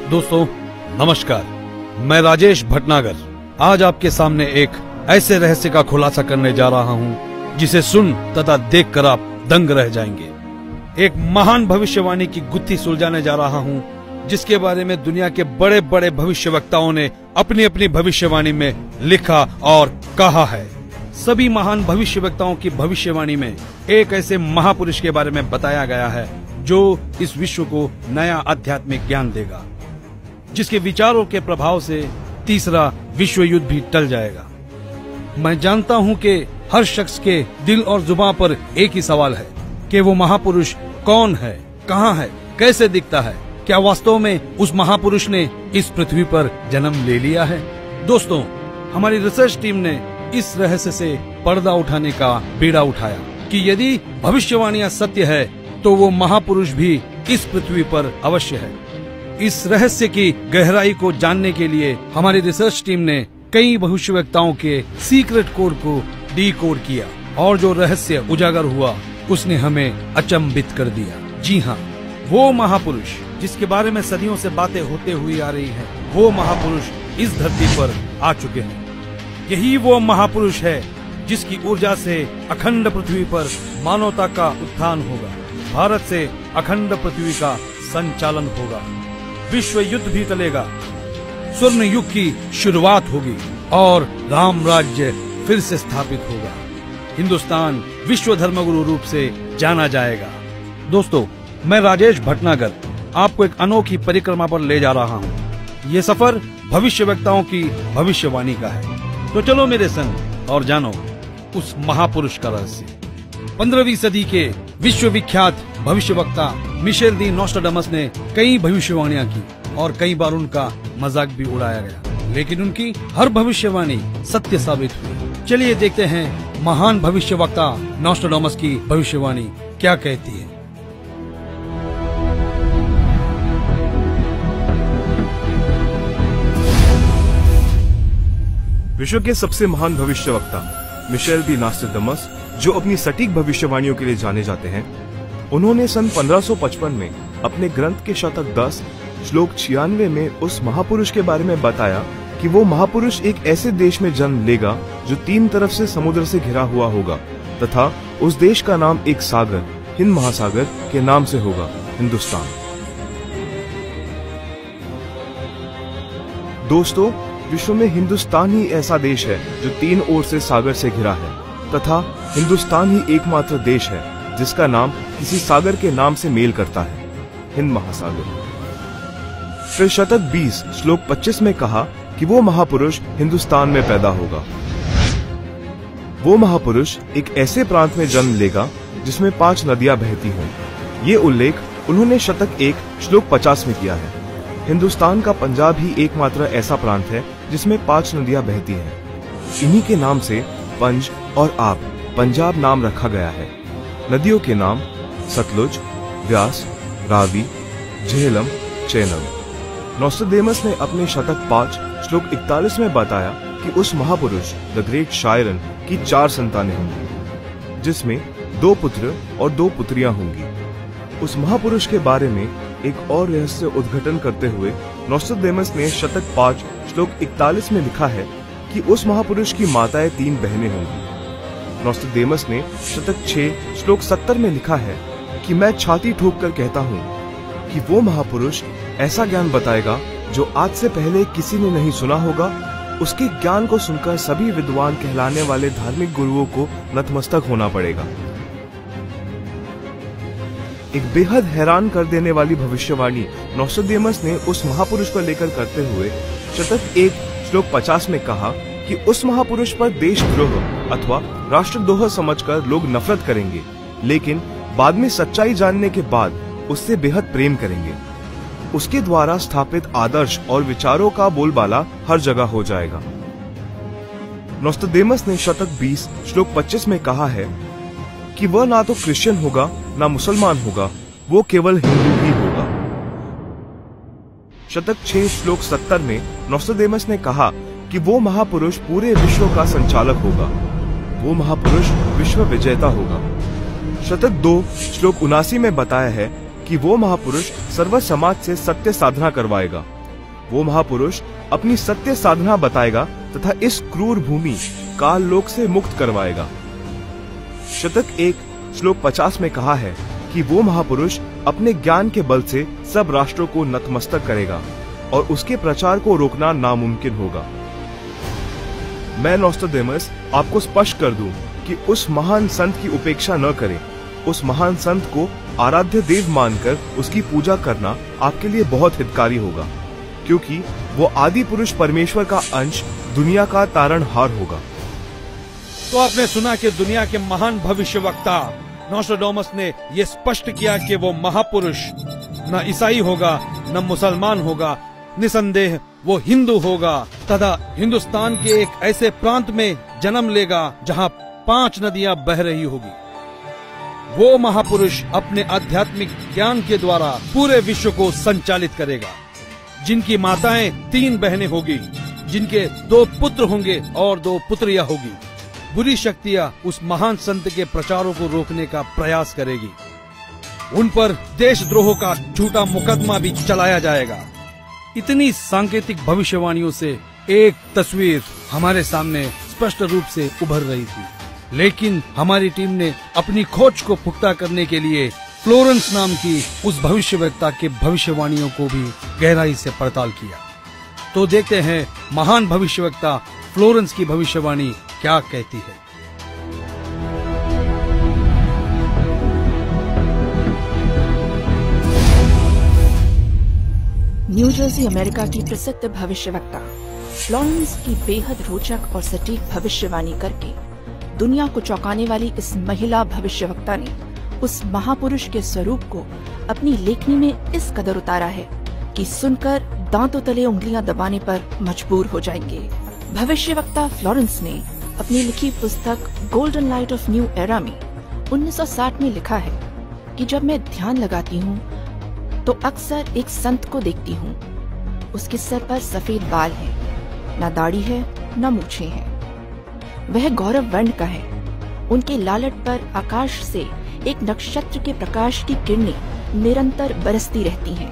दोस्तों नमस्कार, मैं राजेश भटनागर आज आपके सामने एक ऐसे रहस्य का खुलासा करने जा रहा हूं जिसे सुन तथा देखकर आप दंग रह जाएंगे। एक महान भविष्यवाणी की गुत्थी सुलझाने जा रहा हूं जिसके बारे में दुनिया के बड़े बड़े भविष्यवक्ताओं ने अपनी अपनी भविष्यवाणी में लिखा और कहा है। सभी महान भविष्यवक्ताओं की भविष्यवाणी में एक ऐसे महापुरुष के बारे में बताया गया है जो इस विश्व को नया आध्यात्मिक ज्ञान देगा, जिसके विचारों के प्रभाव से तीसरा विश्व युद्ध भी टल जाएगा। मैं जानता हूं कि हर शख्स के दिल और जुबान पर एक ही सवाल है कि वो महापुरुष कौन है, कहां है, कैसे दिखता है, क्या वास्तव में उस महापुरुष ने इस पृथ्वी पर जन्म ले लिया है। दोस्तों, हमारी रिसर्च टीम ने इस रहस्य से पर्दा उठाने का बीड़ा उठाया कि यदि भविष्यवाणियां सत्य है तो वो महापुरुष भी इस पृथ्वी पर अवश्य है। इस रहस्य की गहराई को जानने के लिए हमारी रिसर्च टीम ने कई भविष्यवक्ताओं के सीक्रेट कोड को डीकोड किया और जो रहस्य उजागर हुआ उसने हमें अचंभित कर दिया। जी हाँ, वो महापुरुष जिसके बारे में सदियों से बातें होते हुई आ रही हैं, वो महापुरुष इस धरती पर आ चुके हैं। यही वो महापुरुष है जिसकी ऊर्जा से अखंड पृथ्वी पर मानवता का उत्थान होगा, भारत से अखंड पृथ्वी का संचालन होगा, विश्व युद्ध भी टलेगा, स्वर्ण युग की शुरुआत होगी और राम राज्य फिर से स्थापित होगा। हिंदुस्तान विश्व धर्मगुरु रूप से जाना जाएगा। दोस्तों, मैं राजेश भटनागर आपको एक अनोखी परिक्रमा पर ले जा रहा हूँ। ये सफर भविष्यवक्ताओं की भविष्यवाणी का है। तो चलो मेरे संग और जानो उस महापुरुष का रहस्य। 15वीं सदी के विश्व विख्यात भविष्यवक्ता मिशेल दी नोस्ट्राडामस ने कई भविष्यवाणियां की और कई बार उनका मजाक भी उड़ाया गया, लेकिन उनकी हर भविष्यवाणी सत्य साबित हुई। चलिए देखते हैं महान भविष्यवक्ता नोस्ट्राडामस की भविष्यवाणी क्या कहती है। विश्व के सबसे महान भविष्यवक्ता मिशेल दी नोस्ट्राडामस, जो अपनी सटीक भविष्यवाणियों के लिए जाने जाते हैं, उन्होंने सन 1555 में अपने ग्रंथ के शतक 10 श्लोक 96 में उस महापुरुष के बारे में बताया कि वो महापुरुष एक ऐसे देश में जन्म लेगा जो 3 तरफ से समुद्र से घिरा हुआ होगा तथा उस देश का नाम एक सागर, हिंद महासागर के नाम से होगा, हिंदुस्तान। दोस्तों, विश्व में हिंदुस्तान ही ऐसा देश है जो 3 ओर से सागर से घिरा है तथा हिंदुस्तान ही एकमात्र देश है जिसका नाम किसी सागर के नाम से मेल करता है, हिंद महासागर। फिर शतक 20 श्लोक 25 में कहा कि वो महापुरुष हिंदुस्तान में पैदा होगा। वो महापुरुष एक ऐसे प्रांत में जन्म लेगा जिसमें 5 नदियां बहती हों। ये उल्लेख उन्होंने शतक 1 श्लोक 50 में किया है। हिंदुस्तान का पंजाब ही एकमात्र ऐसा प्रांत है जिसमें 5 नदियां बहती हैं। इन्हीं के नाम से पंज और आब पंजाब नाम रखा गया है। नदियों के नाम सतलुज, व्यास, रावी, झेलम, चेनाब। नोस्ट्राडामस ने अपने शतक 5 श्लोक 41 में बताया कि उस महापुरुष द ग्रेट शायरन की 4 संतानें होंगी, जिसमें 2 पुत्र और 2 पुत्रियां होंगी। उस महापुरुष के बारे में एक और रहस्य उद्घाटन करते हुए नोस्ट्राडामस ने शतक 5 श्लोक 41 में लिखा है कि उस महापुरुष की माताएं 3 बहनें होंगी। नोस्ट्राडामस ने शतक 6 श्लोक 70 में लिखा है कि मैं छाती ठोक कर कहता हूँ कि वो महापुरुष ऐसा ज्ञान बताएगा जो आज से पहले किसी ने नहीं सुना होगा। उसके ज्ञान को सुनकर सभी विद्वान कहलाने वाले धार्मिक गुरुओं को नतमस्तक होना पड़ेगा। एक बेहद हैरान कर देने वाली भविष्यवाणी नोस्ट्राडामस ने उस महापुरुष को लेकर करते हुए शतक 1 श्लोक 50 में कहा कि उस महापुरुष पर देशद्रोह अथवा राष्ट्रद्रोह समझकर लोग नफरत करेंगे, लेकिन बाद में सच्चाई जानने के बाद उससे बेहद प्रेम करेंगे। उसके द्वारा स्थापित आदर्श और विचारों का बोलबाला हर जगह हो जाएगा। नोस्ट्राडामस ने शतक 20 श्लोक 25 में कहा है कि वह ना तो क्रिश्चियन होगा ना मुसलमान होगा, वो केवल हिंदू ही होगा। शतक 6 श्लोक 70 में नोस्ट्राडामस ने कहा कि वो महापुरुष पूरे विश्व का संचालक होगा, वो महापुरुष विश्व विजेता होगा। शतक 2 श्लोक 79 में बताया है कि वो महापुरुष सर्व समाज से सत्य साधना करवाएगा वो महापुरुष अपनी सत्य साधना बताएगा तथा इस क्रूर भूमि काल लोक से मुक्त करवाएगा। शतक 1 श्लोक 50 में कहा है कि वो महापुरुष अपने ज्ञान के बल से सब राष्ट्रों को नतमस्तक करेगा और उसके प्रचार को रोकना नामुमकिन होगा। मैं नोस्ट्राडेमस आपको स्पष्ट कर दूं कि उस महान संत की उपेक्षा न करें। उस महान संत को आराध्य देव मानकर उसकी पूजा करना आपके लिए बहुत हितकारी होगा, क्योंकि वो आदि पुरुष परमेश्वर का अंश, दुनिया का तारणहार होगा। तो आपने सुना कि दुनिया के महान भविष्यवक्ता नोस्ट्राडेमस ने यह स्पष्ट किया कि वो महापुरुष न ईसाई होगा न मुसलमान होगा, निसंदेह वो हिंदू होगा तथा हिंदुस्तान के एक ऐसे प्रांत में जन्म लेगा जहां 5 नदियां बह रही होगी। वो महापुरुष अपने आध्यात्मिक ज्ञान के द्वारा पूरे विश्व को संचालित करेगा, जिनकी माताएं 3 बहनें होगी, जिनके 2 पुत्र होंगे और 2 पुत्रियां होगी। बुरी शक्तियां उस महान संत के प्रचारों को रोकने का प्रयास करेगी। उन पर देशद्रोह का झूठा मुकदमा भी चलाया जाएगा। इतनी सांकेतिक भविष्यवाणियों से एक तस्वीर हमारे सामने स्पष्ट रूप से उभर रही थी, लेकिन हमारी टीम ने अपनी खोज को पुख्ता करने के लिए फ्लोरेंस नाम की उस भविष्यवक्ता के भविष्यवाणियों को भी गहराई से पड़ताल किया। तो देखते हैं महान भविष्यवक्ता फ्लोरेंस की भविष्यवाणी क्या कहती है। न्यू जर्सी अमेरिका की प्रसिद्ध भविष्यवक्ता फ्लोरेंस की बेहद रोचक और सटीक भविष्यवाणी करके दुनिया को चौंकाने वाली इस महिला भविष्यवक्ता ने उस महापुरुष के स्वरूप को अपनी लेखनी में इस कदर उतारा है कि सुनकर दांतों तले उंगलियां दबाने पर मजबूर हो जाएंगे। भविष्यवक्ता फ्लोरेंस ने अपनी लिखी पुस्तक golden light of new era में 1960 में लिखा है कि जब मैं ध्यान लगाती हूँ तो अक्सर एक संत को देखती हूँ। उसके सर पर सफेद बाल हैं, न दाढ़ी है न मूछें हैं। वह गौरव वर्ण का है। उनके लालट पर आकाश से एक नक्षत्र के प्रकाश की किरणें निरंतर बरसती रहती हैं।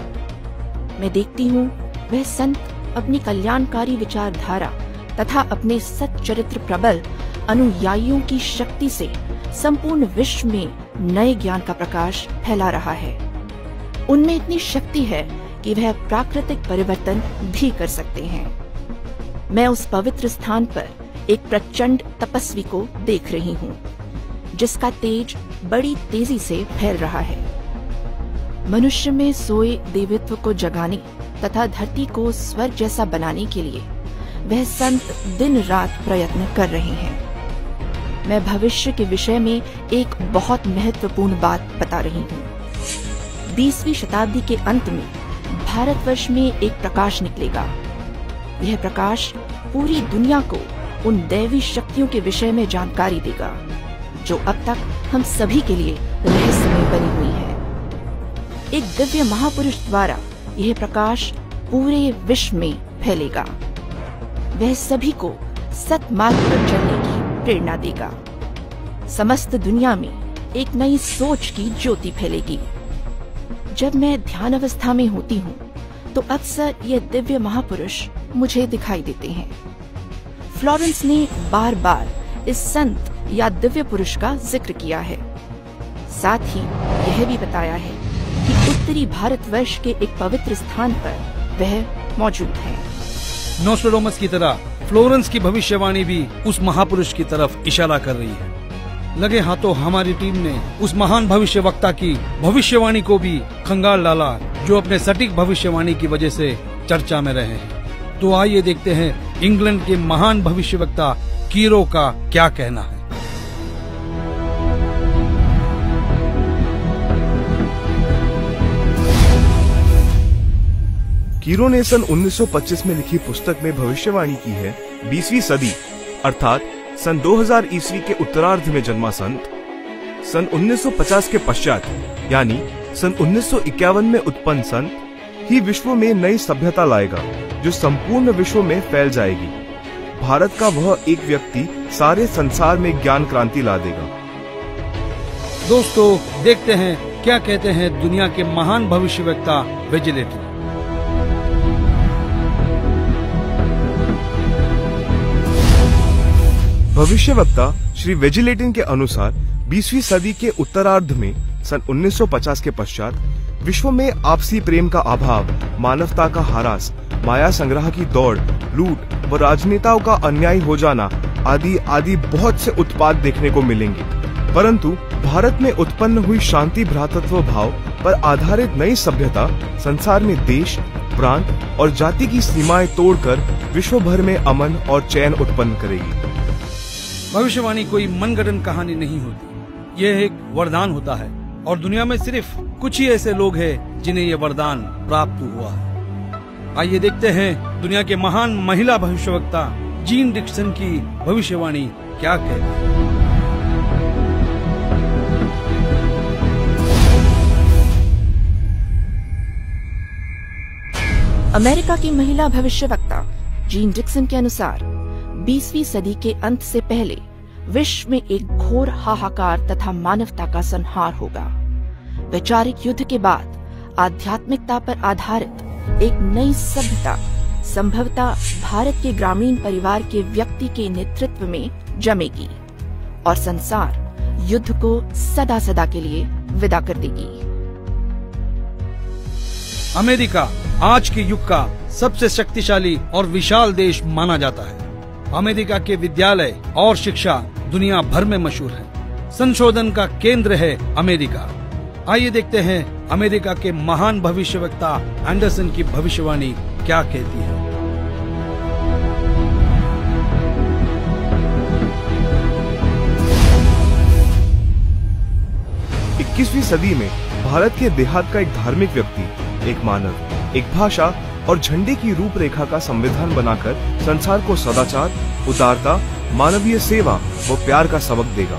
मैं देखती हूँ वह संत अपनी कल्याणकारी विचारधारा तथा अपने सच्चरित्र प्रबल अनुयायियों की शक्ति से संपूर्ण विश्व में नए ज्ञान का प्रकाश फैला रहा है। उनमें इतनी शक्ति है कि वह प्राकृतिक परिवर्तन भी कर सकते हैं। मैं उस पवित्र स्थान पर एक प्रचंड तपस्वी को देख रही हूँ, जिसका तेज बड़ी तेजी से फैल रहा है। मनुष्य में सोए देवत्व को जगाने तथा धरती को स्वर्ग जैसा बनाने के लिए वह संत दिन रात प्रयत्न कर रहे हैं। मैं भविष्य के विषय में एक बहुत महत्वपूर्ण बात बता रही हूँ। 20वीं शताब्दी के अंत में भारतवर्ष में एक प्रकाश निकलेगा। यह प्रकाश पूरी दुनिया को उन दैवी शक्तियों के विषय में जानकारी देगा जो अब तक हम सभी के लिए रहस्यमय बनी हुई है। एक दिव्य महापुरुष द्वारा यह प्रकाश पूरे विश्व में फैलेगा। वह सभी को सत्मार्ग पर चलने की प्रेरणा देगा। समस्त दुनिया में एक नई सोच की ज्योति फैलेगी। जब मैं ध्यान अवस्था में होती हूँ तो अक्सर ये दिव्य महापुरुष मुझे दिखाई देते हैं। फ्लोरेंस ने बार बार इस संत या दिव्य पुरुष का जिक्र किया है। साथ ही यह भी बताया है कि उत्तरी भारतवर्ष के एक पवित्र स्थान पर वह मौजूद है। नोस्ट्राडेमस की तरह फ्लोरेंस की भविष्यवाणी भी उस महापुरुष की तरफ इशारा कर रही है। लगे हाथों हमारी टीम ने उस महान भविष्यवक्ता की भविष्यवाणी को भी खंगाल डाला, जो अपने सटीक भविष्यवाणी की वजह से चर्चा में रहे हैं। तो आइए देखते हैं इंग्लैंड के महान भविष्यवक्ता कीरो का क्या कहना है। कीरो ने सन 1925 में लिखी पुस्तक में भविष्यवाणी की है 20वीं सदी अर्थात सन 2000 ईस्वी के उत्तरार्ध में जन्मा संत सन 1950 के पश्चात यानी सन 1951 में उत्पन्न संत ही विश्व में नई सभ्यता लाएगा, जो संपूर्ण विश्व में फैल जाएगी। भारत का वह एक व्यक्ति सारे संसार में ज्ञान क्रांति ला देगा। दोस्तों देखते हैं क्या कहते हैं दुनिया के महान भविष्यवक्ता विजिलेटरी। भविष्यवक्ता श्री वेजिलेटिन के अनुसार 20वीं सदी के उत्तरार्ध में सन 1950 के पश्चात विश्व में आपसी प्रेम का अभाव, मानवता का ह्रास, माया संग्रह की दौड़, लूट व राजनेताओं का अन्याय हो जाना आदि आदि बहुत से उत्पाद देखने को मिलेंगे। परंतु भारत में उत्पन्न हुई शांति भ्रातृत्व भाव पर आधारित नई सभ्यता संसार में देश, प्रांत और जाति की सीमाएं तोड़कर विश्व भर में अमन और चैन उत्पन्न करेगी। भविष्यवाणी कोई मनगढ़ंत कहानी नहीं होती, यह एक वरदान होता है और दुनिया में सिर्फ कुछ ही ऐसे लोग हैं जिन्हें यह वरदान प्राप्त हुआ है। आइए देखते हैं दुनिया के महान महिला भविष्यवक्ता जीन डिक्सन की भविष्यवाणी क्या कहती है। अमेरिका की महिला भविष्यवक्ता जीन डिक्सन के अनुसार 20वीं सदी के अंत से पहले विश्व में एक घोर हाहाकार तथा मानवता का संहार होगा। वैचारिक युद्ध के बाद आध्यात्मिकता पर आधारित एक नई सभ्यता संभवतः भारत के ग्रामीण परिवार के व्यक्ति के नेतृत्व में जमेगी और संसार युद्ध को सदा सदा के लिए विदा कर देगी। अमेरिका आज के युग का सबसे शक्तिशाली और विशाल देश माना जाता है। अमेरिका के विद्यालय और शिक्षा दुनिया भर में मशहूर है। संशोधन का केंद्र है अमेरिका। आइए देखते हैं अमेरिका के महान भविष्यवक्ता एंडरसन की भविष्यवाणी क्या कहती है। 21वीं सदी में भारत के देहात का एक धार्मिक व्यक्ति, एक मानव, एक भाषा और झंडे की रूपरेखा का संविधान बनाकर संसार को सदाचार, उदारता, मानवीय सेवा व प्यार का सबक देगा।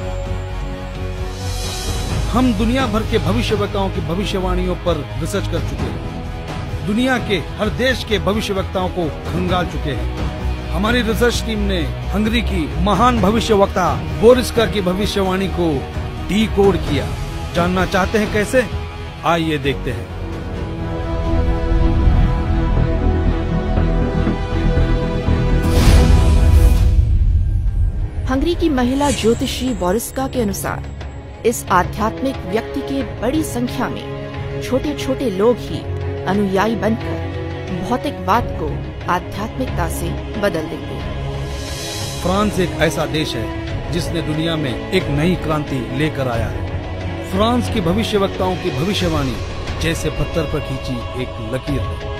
हम दुनिया भर के भविष्यवक्ताओं की भविष्यवाणियों पर रिसर्च कर चुके हैं। दुनिया के हर देश के भविष्यवक्ताओं को खंगाल चुके हैं। हमारी रिसर्च टीम ने हंगरी की महान भविष्यवक्ता बोरिस्का की भविष्यवाणी को डीकोड किया। जानना चाहते हैं कैसे? आइए देखते हैं। हंगरी की महिला ज्योतिषी बोरिस्का के अनुसार इस आध्यात्मिक व्यक्ति के बड़ी संख्या में छोटे छोटे लोग ही अनुयायी बनकर भौतिकवाद को आध्यात्मिकता से बदल देंगे। फ्रांस एक ऐसा देश है जिसने दुनिया में एक नई क्रांति लेकर आया है। फ्रांस की भविष्यवक्ताओं की भविष्यवाणी जैसे पत्थर पर खींची एक लकीर है।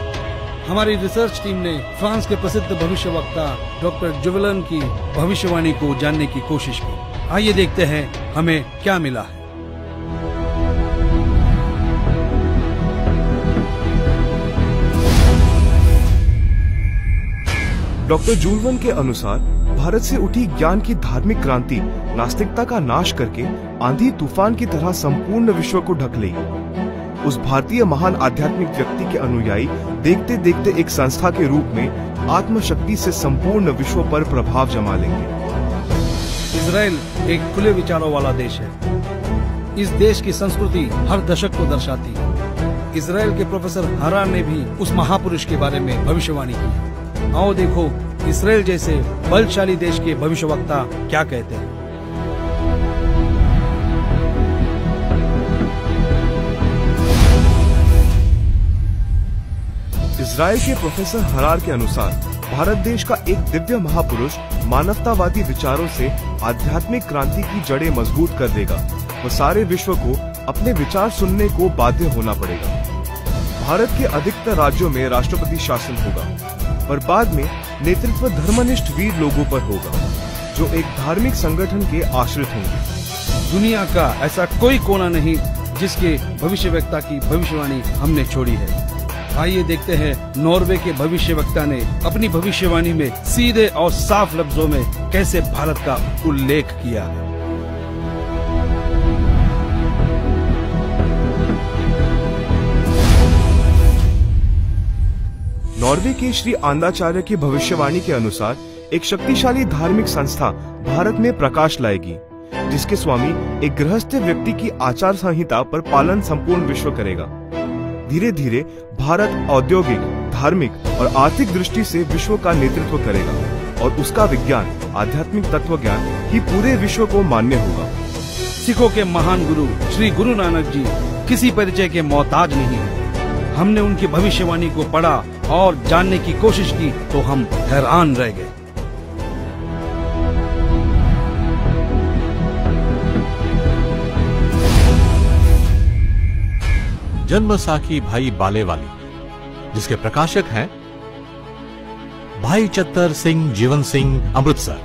हमारी रिसर्च टीम ने फ्रांस के प्रसिद्ध भविष्यवक्ता डॉक्टर जुवेलन की भविष्यवाणी को जानने की कोशिश की। आइए देखते हैं हमें क्या मिला है। डॉक्टर जुवेलन के अनुसार भारत से उठी ज्ञान की धार्मिक क्रांति नास्तिकता का नाश करके आंधी तूफान की तरह संपूर्ण विश्व को ढक लेगी। उस भारतीय महान आध्यात्मिक व्यक्ति के अनुयायी देखते देखते एक संस्था के रूप में आत्मशक्ति से संपूर्ण विश्व पर प्रभाव जमा लेंगे। इजराइल एक खुले विचारों वाला देश है। इस देश की संस्कृति हर दशक को दर्शाती है। इजराइल के प्रोफेसर हरार ने भी उस महापुरुष के बारे में भविष्यवाणी की। आओ देखो इजराइल जैसे बलशाली देश के भविष्यवक्ता क्या कहते हैं। इजराइल के प्रोफेसर हरार के अनुसार भारत देश का एक दिव्य महापुरुष मानवतावादी विचारों से आध्यात्मिक क्रांति की जड़ें मजबूत कर देगा और सारे विश्व को अपने विचार सुनने को बाध्य होना पड़ेगा। भारत के अधिकतर राज्यों में राष्ट्रपति शासन होगा, पर बाद में नेतृत्व धर्मनिष्ठ वीर लोगों पर होगा, जो एक धार्मिक संगठन के आश्रित होंगे। दुनिया का ऐसा कोई कोना नहीं जिसके भविष्यवक्ता की भविष्यवाणी हमने छोड़ी है। आइए देखते हैं नॉर्वे के भविष्यवक्ता ने अपनी भविष्यवाणी में सीधे और साफ लफ्जों में कैसे भारत का उल्लेख किया है। नॉर्वे के श्री आंदाचार्य की भविष्यवाणी के अनुसार एक शक्तिशाली धार्मिक संस्था भारत में प्रकाश लाएगी, जिसके स्वामी एक गृहस्थ व्यक्ति की आचार संहिता पर पालन संपूर्ण विश्व करेगा। धीरे धीरे भारत औद्योगिक, धार्मिक और आर्थिक दृष्टि से विश्व का नेतृत्व करेगा और उसका विज्ञान आध्यात्मिक तत्व ज्ञान ही पूरे विश्व को मान्य होगा। सिखों के महान गुरु श्री गुरु नानक जी किसी परिचय के मोहताज नहीं है। हमने उनकी भविष्यवाणी को पढ़ा और जानने की कोशिश की तो हम हैरान रह गए। जन्मसाखी भाई बालेवाली, जिसके प्रकाशक हैं भाई चत्तर सिंह जीवन सिंह, अमृतसर।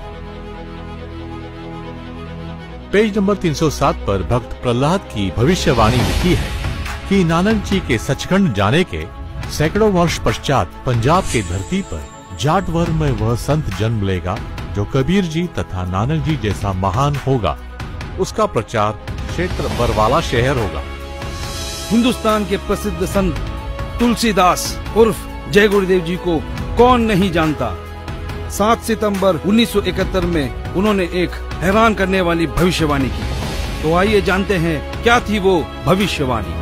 पेज नंबर 307 पर भक्त प्रहलाद की भविष्यवाणी लिखी है कि नानक जी के सचखंड जाने के सैकड़ों वर्ष पश्चात पंजाब की धरती पर जाटवर में वह संत जन्म लेगा जो कबीर जी तथा नानक जी जैसा महान होगा। उसका प्रचार क्षेत्र बरवाला शहर होगा। हिंदुस्तान के प्रसिद्ध संत तुलसीदास उर्फ जय गुरुदेव जी को कौन नहीं जानता। 7 सितंबर 1971 में उन्होंने एक हैरान करने वाली भविष्यवाणी की। तो आइए जानते हैं क्या थी वो भविष्यवाणी।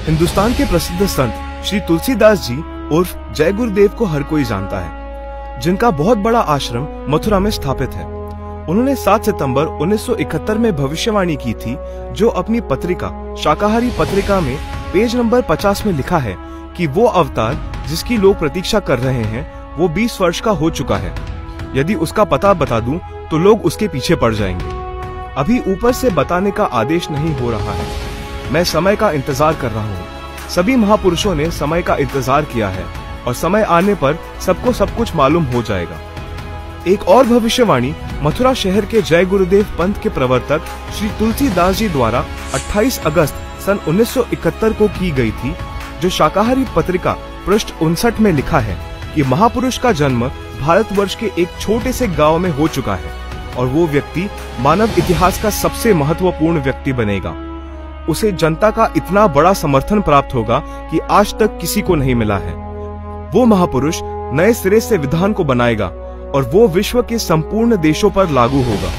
हिंदुस्तान के प्रसिद्ध संत श्री तुलसीदास जी उर्फ जय गुरुदेव को हर कोई जानता है, जिनका बहुत बड़ा आश्रम मथुरा में स्थापित है। उन्होंने 7 सितंबर 1971 में भविष्यवाणी की थी, जो अपनी पत्रिका शाकाहारी पत्रिका में पेज नंबर 50 में लिखा है कि वो अवतार जिसकी लोग प्रतीक्षा कर रहे हैं वो 20 वर्ष का हो चुका है। यदि उसका पता बता दूं तो लोग उसके पीछे पड़ जाएंगे। अभी ऊपर से बताने का आदेश नहीं हो रहा है। मैं समय का इंतजार कर रहा हूँ। सभी महापुरुषों ने समय का इंतजार किया है और समय आने पर सबको सब कुछ मालूम हो जाएगा। एक और भविष्यवाणी मथुरा शहर के जय गुरुदेव पंथ के प्रवर्तक श्री तुलसीदास जी द्वारा 28 अगस्त सन 1971 को की गई थी, जो शाकाहारी पत्रिका पृष्ठ 59 में लिखा है कि महापुरुष का जन्म भारतवर्ष के एक छोटे से गांव में हो चुका है और वो व्यक्ति मानव इतिहास का सबसे महत्वपूर्ण व्यक्ति बनेगा। उसे जनता का इतना बड़ा समर्थन प्राप्त होगा कि आज तक किसी को नहीं मिला है। वो महापुरुष नए सिरे से विधान को बनाएगा और वो विश्व के संपूर्ण देशों पर लागू होगा।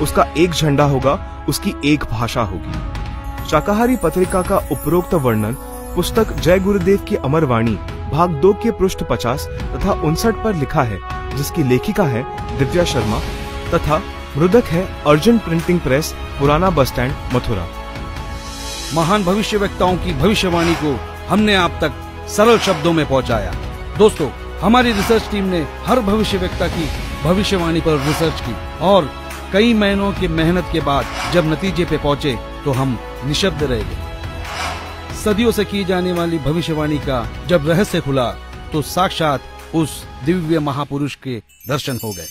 उसका एक झंडा होगा, उसकी एक भाषा होगी। शाकाहारी पत्रिका का उपरोक्त वर्णन पुस्तक जय गुरुदेव की अमर वाणी भाग 2 के पृष्ठ 50 तथा 59 पर लिखा है, जिसकी लेखिका है दिव्या शर्मा तथा मृदक है अर्जुन प्रिंटिंग प्रेस, पुराना बस स्टैंड, मथुरा। महान भविष्यवक्ताओं की भविष्यवाणी को हमने आप तक सरल शब्दों में पहुंचाया। दोस्तों, हमारी रिसर्च टीम ने हर भविष्यवक्ता की भविष्यवाणी पर रिसर्च की और कई महीनों की मेहनत के बाद जब नतीजे पे पहुंचे तो हम निशब्द रह गए। सदियों से की जाने वाली भविष्यवाणी का जब रहस्य खुला तो साक्षात उस दिव्य महापुरुष के दर्शन हो गए।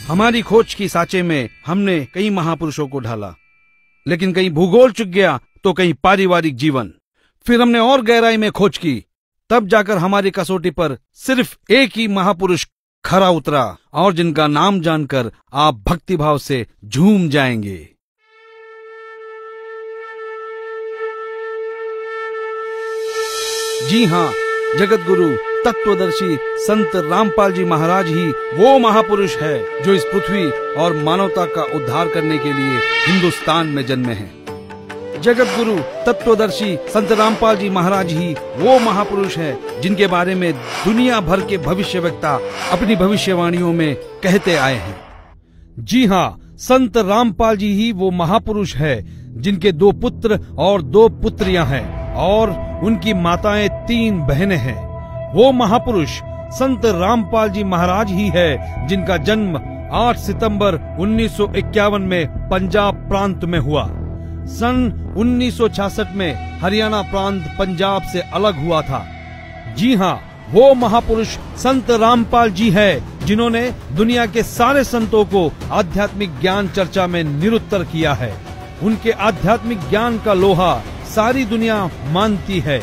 हमारी खोज की सांचे में हमने कई महापुरुषों को ढाला, लेकिन कहीं भूगोल चुक गया तो कहीं पारिवारिक जीवन। फिर हमने और गहराई में खोज की, तब जाकर हमारी कसौटी पर सिर्फ एक ही महापुरुष खरा उतरा और जिनका नाम जानकर आप भक्तिभाव से झूम जाएंगे। जी हाँ, जगत गुरु तत्वदर्शी संत रामपाल जी महाराज ही वो महापुरुष है जो इस पृथ्वी और मानवता का उद्धार करने के लिए हिंदुस्तान में जन्मे हैं। जगत गुरु तत्वदर्शी संत रामपाल जी महाराज ही वो महापुरुष है जिनके बारे में दुनिया भर के भविष्यवक्ता अपनी भविष्यवाणियों में कहते आए हैं। जी हाँ, संत रामपाल जी ही वो महापुरुष है जिनके 2 पुत्र और 2 पुत्रियां हैं और उनकी माताएं 3 बहनें हैं। वो महापुरुष संत रामपाल जी महाराज ही है जिनका जन्म 8 सितंबर 1951 में पंजाब प्रांत में हुआ। सन 1966 में हरियाणा प्रांत पंजाब से अलग हुआ था। जी हाँ, वो महापुरुष संत रामपाल जी है जिन्होंने दुनिया के सारे संतों को आध्यात्मिक ज्ञान चर्चा में निरुत्तर किया है। उनके आध्यात्मिक ज्ञान का लोहा सारी दुनिया मानती है।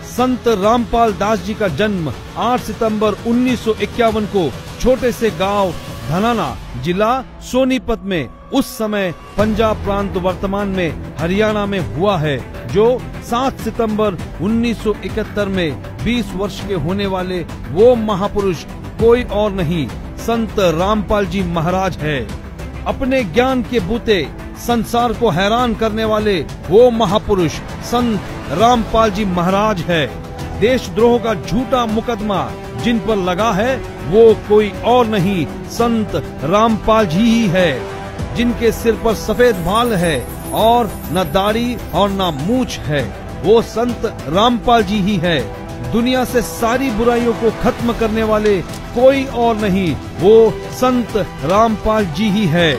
संत रामपाल दास जी का जन्म 8 सितंबर 1951 को छोटे से गांव धनाना, जिला सोनीपत में, उस समय पंजाब प्रांत वर्तमान में हरियाणा में हुआ है, जो 7 सितंबर 1971 में 20 वर्ष के होने वाले वो महापुरुष कोई और नहीं, संत रामपाल जी महाराज है। अपने ज्ञान के बूते संसार को हैरान करने वाले वो महापुरुष संत रामपाल जी महाराज है। देशद्रोह का झूठा मुकदमा जिन पर लगा है वो कोई और नहीं, संत रामपाल जी ही है, जिनके सिर पर सफेद बाल है और न दाढ़ी और न मूछ है। वो संत रामपाल जी ही है। दुनिया से सारी बुराइयों को खत्म करने वाले कोई और नहीं, वो संत रामपाल जी ही है।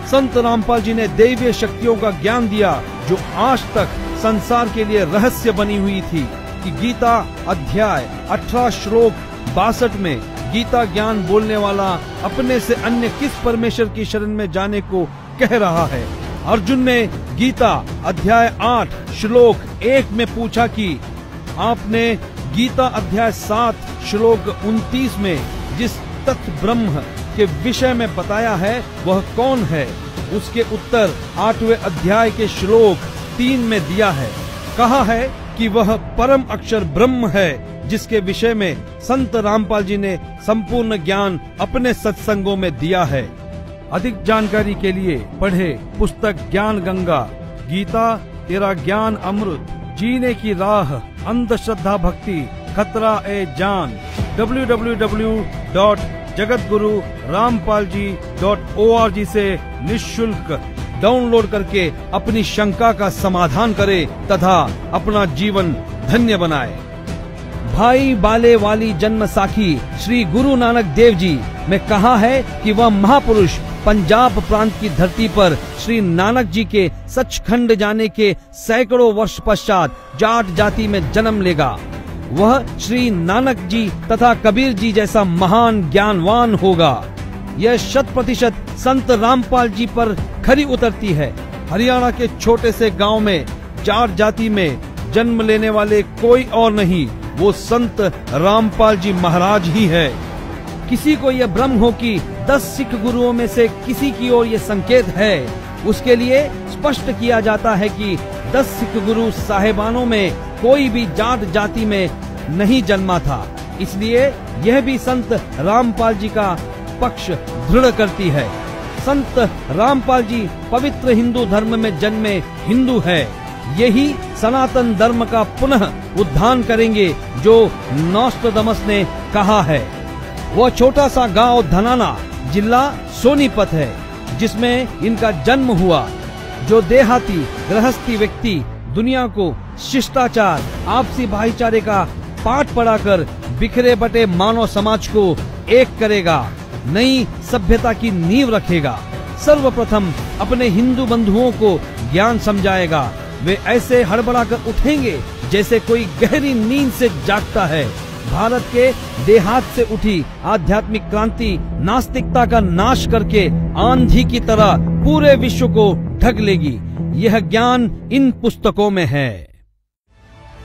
संत रामपाल जी ने दैवीय शक्तियों का ज्ञान दिया जो आज तक संसार के लिए रहस्य बनी हुई थी कि गीता अध्याय 18 श्लोक 62 में गीता ज्ञान बोलने वाला अपने से अन्य किस परमेश्वर की शरण में जाने को कह रहा है। अर्जुन ने गीता अध्याय 8 श्लोक 1 में पूछा कि आपने गीता अध्याय 7 श्लोक 29 में जिस तत्व ब्रह्म के विषय में बताया है वह कौन है? उसके उत्तर 8वें अध्याय के श्लोक 3 में दिया है। कहा है कि वह परम अक्षर ब्रह्म है, जिसके विषय में संत रामपाल जी ने संपूर्ण ज्ञान अपने सत्संगों में दिया है। अधिक जानकारी के लिए पढ़े पुस्तक ज्ञान गंगा, गीता तेरा ज्ञान अमृत, जीने की राह, अंधश्रद्धा भक्ति, खतरा ए जान। www.jagatgururampalji.org से निःशुल्क डाउनलोड करके अपनी शंका का समाधान करे तथा अपना जीवन धन्य बनाए। भाई बाले वाली जन्म साखी श्री गुरु नानक देव जी में कहा है कि वह महापुरुष पंजाब प्रांत की धरती पर श्री नानक जी के सचखंड जाने के सैकड़ों वर्ष पश्चात जाट जाति में जन्म लेगा। वह श्री नानक जी तथा कबीर जी जैसा महान ज्ञानवान होगा। यह 100% संत रामपाल जी पर खरी उतरती है। हरियाणा के छोटे से गांव में जाट जाति में जन्म लेने वाले कोई और नहीं, वो संत रामपाल जी महाराज ही है। किसी को यह भ्रम हो कि 10 सिख गुरुओं में से किसी की ओर ये संकेत है, उसके लिए स्पष्ट किया जाता है कि 10 सिख गुरु साहेबानों में कोई भी जाट जाति में नहीं जन्मा था। इसलिए यह भी संत रामपाल जी का पक्ष दृढ़ करती है। संत रामपाल जी पवित्र हिंदू धर्म में जन्मे हिंदू है। यही सनातन धर्म का पुनः उद्धार करेंगे जो नोस्ट्राडामस ने कहा है। वह छोटा सा गांव धनाना जिला सोनीपत है जिसमें इनका जन्म हुआ। जो देहाती गृहस्थी व्यक्ति दुनिया को शिष्टाचार, आपसी भाईचारे का पाठ पढ़ाकर बिखरे बटे मानव समाज को एक करेगा, नई सभ्यता की नींव रखेगा। सर्वप्रथम अपने हिंदू बंधुओं को ज्ञान समझाएगा। वे ऐसे हड़बड़ाकर उठेंगे जैसे कोई गहरी नींद से जागता है। भारत के देहात से उठी आध्यात्मिक क्रांति नास्तिकता का नाश करके आंधी की तरह पूरे विश्व को ढक लेगी। यह ज्ञान इन पुस्तकों में है।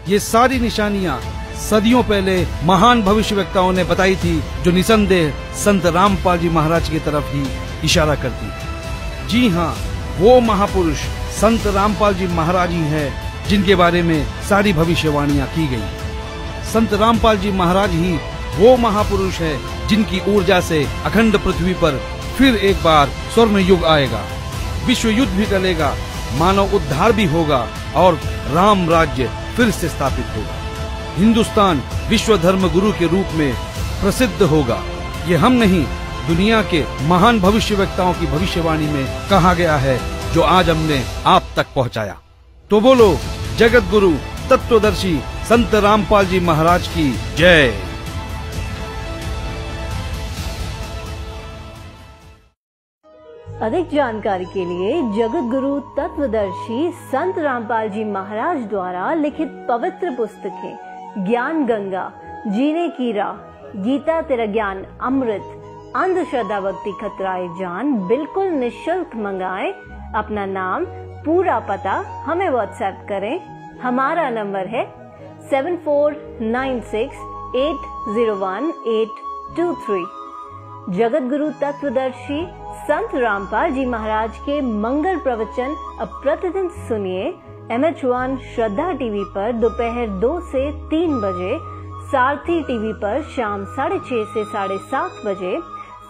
ये सारी निशानियां सदियों पहले महान भविष्यवक्ताओं ने बताई थी, जो निसंदेह संत रामपाल जी महाराज की तरफ ही इशारा करती है। जी हाँ, वो महापुरुष संत रामपाल जी महाराज ही है जिनके बारे में सारी भविष्यवाणियां की गई। संत रामपाल जी महाराज ही वो महापुरुष है जिनकी ऊर्जा से अखंड पृथ्वी पर फिर एक बार स्वर्ण युग आएगा, विश्व युद्ध भी टलेगा, मानव उद्धार भी होगा और राम राज्य फिर से स्थापित होगा। हिंदुस्तान विश्व धर्म गुरु के रूप में प्रसिद्ध होगा। ये हम नहीं, दुनिया के महान भविष्यवक्ताओं की भविष्यवाणी में कहा गया है, जो आज हमने आप तक पहुंचाया। तो बोलो जगत गुरु तत्वदर्शी संत रामपाल जी महाराज की जय। अधिक जानकारी के लिए जगत गुरु तत्वदर्शी संत रामपाल जी महाराज द्वारा लिखित पवित्र पुस्तकें ज्ञान गंगा, जीने की राह, गीता तेरा ज्ञान अमृत, अंधश्रद्धा भक्ति खतराए जान बिल्कुल निःशुल्क मंगाएं। अपना नाम, पूरा पता हमें व्हाट्सएप करें। हमारा नंबर है 7496801823। जगत गुरु तत्वदर्शी संत रामपाल जी महाराज के मंगल प्रवचन अब प्रतिदिन सुनिए MH1 श्रद्धा टीवी पर दोपहर 2 से 3 बजे, सारथी टीवी पर शाम 6:30 से 7:30 बजे,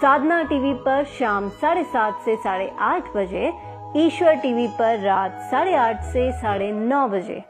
साधना टीवी पर शाम 7:30 से 8:30 बजे, ईश्वर टीवी पर रात 8:30 से 9:30 बजे।